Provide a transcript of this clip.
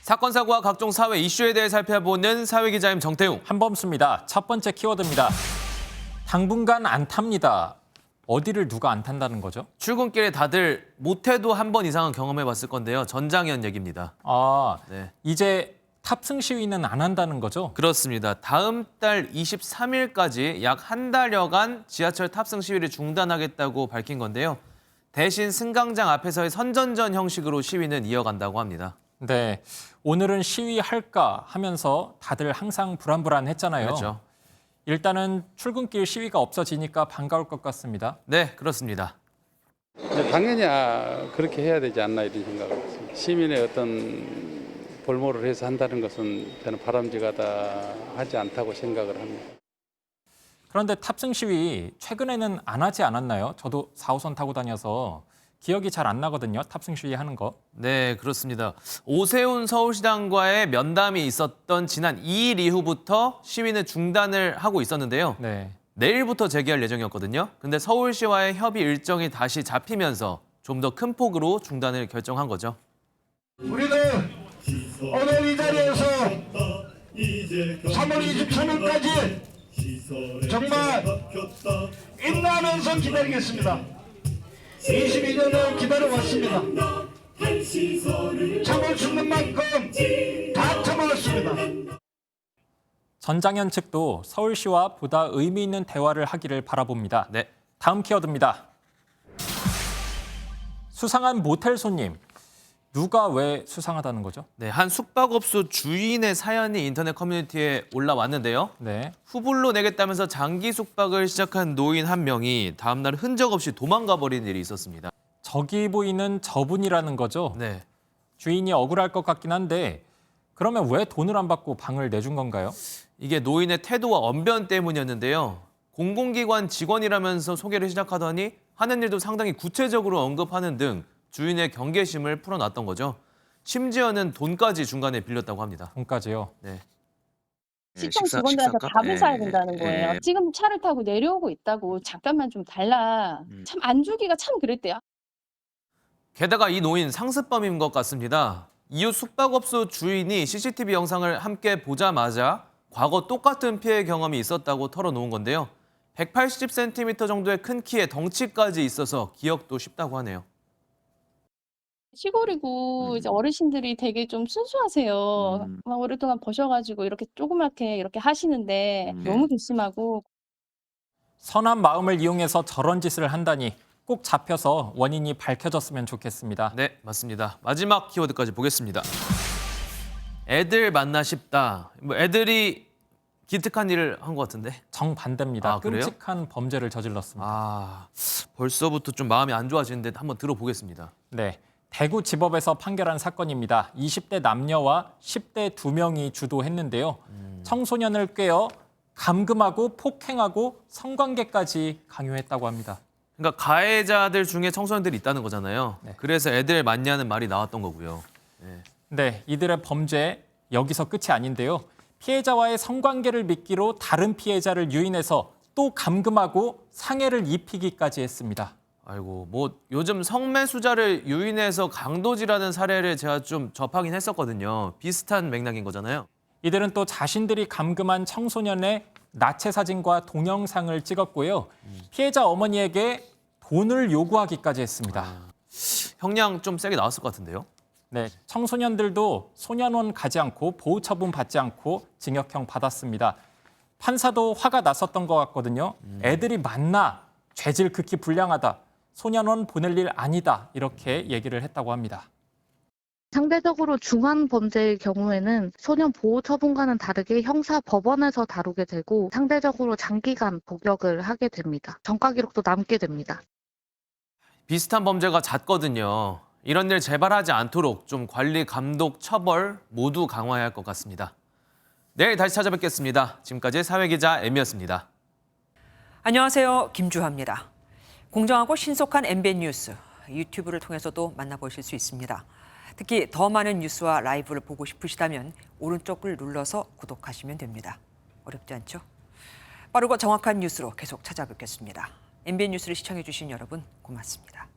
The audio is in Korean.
사건, 사고와 각종 사회 이슈에 대해 살펴보는 사회기자임 정태웅. 한범수입니다. 첫 번째 키워드입니다. 당분간 안 탑니다. 어디를 누가 안 탄다는 거죠? 출근길에 다들 못해도 한 번 이상은 경험해봤을 건데요. 전장현 얘기입니다. 네. 이제 탑승 시위는 안 한다는 거죠? 그렇습니다. 다음 달 23일까지 약 한 달여간 지하철 탑승 시위를 중단하겠다고 밝힌 건데요. 대신 승강장 앞에서의 선전전 형식으로 시위는 이어간다고 합니다. 네, 오늘은 시위할까 하면서 다들 항상 불안불안했잖아요. 그렇죠. 일단은 출근길 시위가 없어지니까 반가울 것 같습니다. 네, 그렇습니다. 당연히 그렇게 해야 되지 않나 이런 생각을 했습니다. 시민의 어떤 볼모를 해서 한다는 것은 저는 바람직하다 하지 않다고 생각을 합니다. 그런데 탑승 시위 최근에는 안 하지 않았나요? 저도 4호선 타고 다녀서 기억이 잘 안 나거든요. 탑승 시위 하는 거. 네, 그렇습니다. 오세훈 서울시장과의 면담이 있었던 지난 2일 이후부터 시위는 중단을 하고 있었는데요. 네. 내일부터 재개할 예정이었거든요. 근데 서울시와의 협의 일정이 다시 잡히면서 좀 더 큰 폭으로 중단을 결정한 거죠. 우리는 오늘 이 자리에서 3월 23일까지 정말 인내하면서 기다리겠습니다. 22년을 기다려왔습니다. 참을 수 있는 만큼 다 참아왔습니다. 전장현 측도 서울시와 보다 의미 있는 대화를 하기를 바라봅니다. 네. 다음 키워드입니다. 수상한 모텔 손님. 누가 왜 수상하다는 거죠? 네, 한 숙박업소 주인의 사연이 인터넷 커뮤니티에 올라왔는데요. 네. 후불로 내겠다면서 장기 숙박을 시작한 노인 한 명이 다음 날 흔적 없이 도망가 버린 일이 있었습니다. 저기 보이는 저분이라는 거죠? 네. 주인이 억울할 것 같긴 한데 그러면 왜 돈을 안 받고 방을 내준 건가요? 이게 노인의 태도와 언변 때문이었는데요. 공공기관 직원이라면서 소개를 시작하더니 하는 일도 상당히 구체적으로 언급하는 등 주인의 경계심을 풀어놨던 거죠. 심지어는 돈까지 중간에 빌렸다고 합니다. 돈까지요? 네. 시청 직원들한테 밥을 사야 된다는 거예요. 지금 차를 타고 내려오고 있다고 잠깐만 좀 달라. 참 안 주기가 참 그랬대요. 게다가 이 노인 상습범인 것 같습니다. 이웃 숙박업소 주인이 CCTV 영상을 함께 보자마자 과거 똑같은 피해 경험이 있었다고 털어놓은 건데요. 180cm 정도의 큰 키에 덩치까지 있어서 기억도 쉽다고 하네요. 시골이고 이제 어르신들이 되게 좀 순수하세요. 막 오랫동안 버셔가지고 이렇게 조그맣게 이렇게 하시는데 너무 괘씸하고. 선한 마음을 이용해서 저런 짓을 한다니 꼭 잡혀서 원인이 밝혀졌으면 좋겠습니다. 네, 맞습니다. 마지막 키워드까지 보겠습니다. 애들 만나 싶다. 애들이 기특한 일을 한 것 같은데. 정반대입니다. 아, 그래요? 끔찍한 범죄를 저질렀습니다. 벌써부터 좀 마음이 안 좋아지는데 한번 들어보겠습니다. 네, 대구지법에서 판결한 사건입니다. 20대 남녀와 10대 2명이 주도했는데요. 청소년을 꿰어 감금하고 폭행하고 성관계까지 강요했다고 합니다. 그러니까 가해자들 중에 청소년들이 있다는 거잖아요. 네. 그래서 애들 맞냐는 말이 나왔던 거고요. 네, 이들의 범죄 여기서 끝이 아닌데요. 피해자와의 성관계를 미끼로 다른 피해자를 유인해서 또 감금하고 상해를 입히기까지 했습니다. 아이고, 뭐 요즘 성매수자를 유인해서 강도질하는 사례를 제가 좀 접하긴 했었거든요. 비슷한 맥락인 거잖아요. 이들은 또 자신들이 감금한 청소년의 나체 사진과 동영상을 찍었고요. 피해자 어머니에게 돈을 요구하기까지 했습니다. 형량 좀 세게 나왔을 것 같은데요. 네, 청소년들도 소년원 가지 않고 보호 처분 받지 않고 징역형 받았습니다. 판사도 화가 났었던 것 같거든요. 애들이 맞나? 죄질 극히 불량하다. 소년원 보낼 일 아니다. 이렇게 얘기를 했다고 합니다. 상대적으로 중한 범죄의 경우에는 소년 보호 처분과는 다르게 형사 법원에서 다루게 되고 상대적으로 장기간 복역을 하게 됩니다. 전과 기록도 남게 됩니다. 비슷한 범죄가 잦거든요. 이런 일 재발하지 않도록 좀 관리, 감독, 처벌 모두 강화해야 할 것 같습니다. 내일 다시 찾아뵙겠습니다. 지금까지 사회기자 M이었습니다. 안녕하세요. 김주하입니다. 공정하고 신속한 MBN 뉴스, 유튜브를 통해서도 만나보실 수 있습니다. 특히 더 많은 뉴스와 라이브를 보고 싶으시다면 오른쪽을 눌러서 구독하시면 됩니다. 어렵지 않죠? 빠르고 정확한 뉴스로 계속 찾아뵙겠습니다. MBN 뉴스를 시청해주신 여러분 고맙습니다.